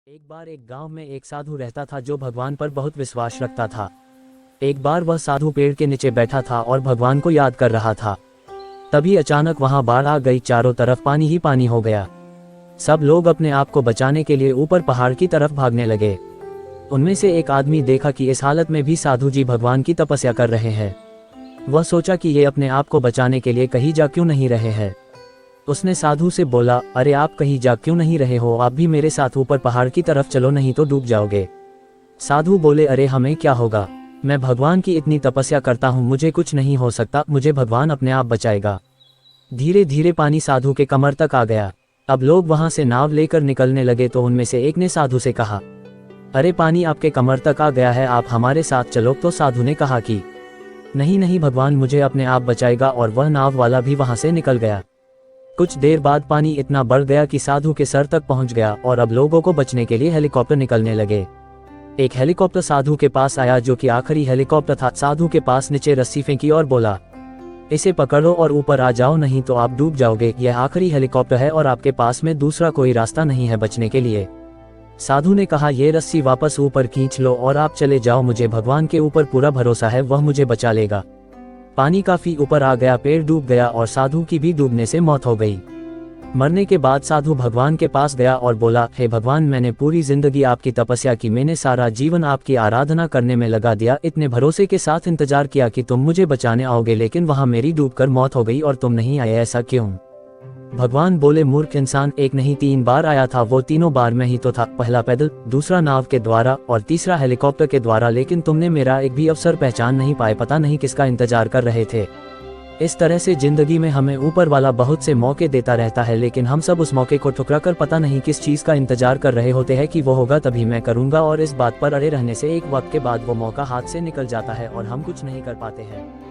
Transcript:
एक बार एक गांव में एक साधु रहता था जो भगवान पर बहुत विश्वास रखता था। एक बार वह साधु पेड़ के नीचे बैठा था और भगवान को याद कर रहा था। तभी अचानक वहां बाढ़ आ गई, चारों तरफ पानी ही पानी हो गया। सब लोग अपने आप को बचाने के लिए ऊपर पहाड़ की तरफ भागने लगे। उनमें से एक आदमी देखा कि इस हालत में भी साधु जी भगवान की तपस्या कर रहे हैं। वह सोचा कि ये अपने आप को बचाने के लिए कहीं जा क्यों नहीं रहे हैं। उसने साधु से बोला, अरे आप कहीं जा क्यों नहीं रहे हो, आप भी मेरे साथ ऊपर पहाड़ की तरफ चलो, नहीं तो डूब जाओगे। साधु बोले, अरे हमें क्या होगा, मैं भगवान की इतनी तपस्या करता हूँ, मुझे कुछ नहीं हो सकता, मुझे भगवान अपने आप बचाएगा। धीरे धीरे पानी साधु के कमर तक आ गया। अब लोग वहां से नाव लेकर निकलने लगे तो उनमें से एक ने साधु से कहा, अरे पानी आपके कमर तक आ गया है, आप हमारे साथ चलो। तो साधु ने कहा कि नहीं नहीं, भगवान मुझे अपने आप बचाएगा, और वह नाव वाला भी वहां से निकल गया। कुछ देर बाद पानी इतना बढ़ गया कि साधु के सर तक पहुंच गया और अब लोगों को बचने के लिए हेलीकॉप्टर निकलने लगे। एक हेलीकॉप्टर साधु के पास आया जो कि आखिरी हेलीकॉप्टर था। साधु के पास नीचे रस्सी फेंकी और बोला, इसे पकड़ो और ऊपर आ जाओ, नहीं तो आप डूब जाओगे। यह आखिरी हेलीकॉप्टर है और आपके पास में दूसरा कोई रास्ता नहीं है बचने के लिए। साधु ने कहा, ये रस्सी वापस ऊपर खींच लो और आप चले जाओ, मुझे भगवान के ऊपर पूरा भरोसा है, वह मुझे बचा लेगा। पानी काफी ऊपर आ गया, पेड़ डूब गया और साधु की भी डूबने से मौत हो गई। मरने के बाद साधु भगवान के पास गया और बोला, हे भगवान, मैंने पूरी जिंदगी आपकी तपस्या की, मैंने सारा जीवन आपकी आराधना करने में लगा दिया, इतने भरोसे के साथ इंतजार किया कि तुम मुझे बचाने आओगे, लेकिन वहां मेरी डूबकर मौत हो गई और तुम नहीं आए, ऐसा क्यों? भगवान बोले, मूर्ख इंसान, एक नहीं 3 बार आया था, वो तीनों बार में ही तो था, पहला पैदल, दूसरा नाव के द्वारा और तीसरा हेलीकॉप्टर के द्वारा, लेकिन तुमने मेरा एक भी अवसर पहचान नहीं पाए, पता नहीं किसका इंतजार कर रहे थे। इस तरह से जिंदगी में हमें ऊपर वाला बहुत से मौके देता रहता है, लेकिन हम सब उस मौके को ठुकरा कर पता नहीं किस चीज का इंतजार कर रहे होते हैं कि वो होगा तभी मैं करूंगा, और इस बात पर अड़े रहने से एक वक्त के बाद वो मौका हाथ से निकल जाता है और हम कुछ नहीं कर पाते हैं।